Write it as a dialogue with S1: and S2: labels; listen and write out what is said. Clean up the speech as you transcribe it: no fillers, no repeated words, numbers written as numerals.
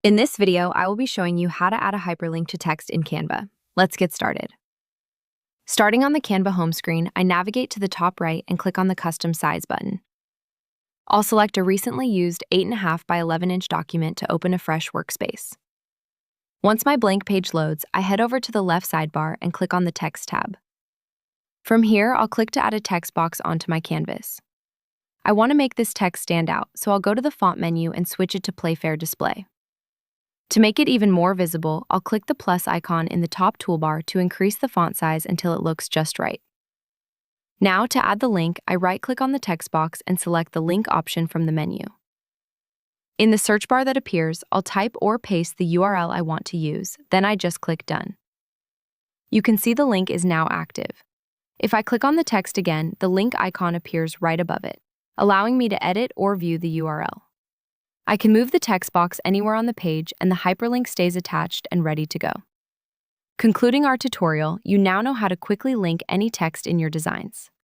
S1: In this video, I will be showing you how to add a hyperlink to text in Canva. Let's get started. Starting on the Canva home screen, I navigate to the top right and click on the Custom Size button. I'll select a recently used 8.5 by 11-inch document to open a fresh workspace. Once my blank page loads, I head over to the left sidebar and click on the Text tab. From here, I'll click to add a text box onto my canvas. I want to make this text stand out, so I'll go to the Font menu and switch it to Play Fair Display. To make it even more visible, I'll click the plus icon in the top toolbar to increase the font size until it looks just right. Now, to add the link, I right-click on the text box and select the link option from the menu. In the search bar that appears, I'll type or paste the URL I want to use, then I just click Done. You can see the link is now active. If I click on the text again, the link icon appears right above it, allowing me to edit or view the URL. I can move the text box anywhere on the page and the hyperlink stays attached and ready to go. Concluding our tutorial, you now know how to quickly link any text in your designs.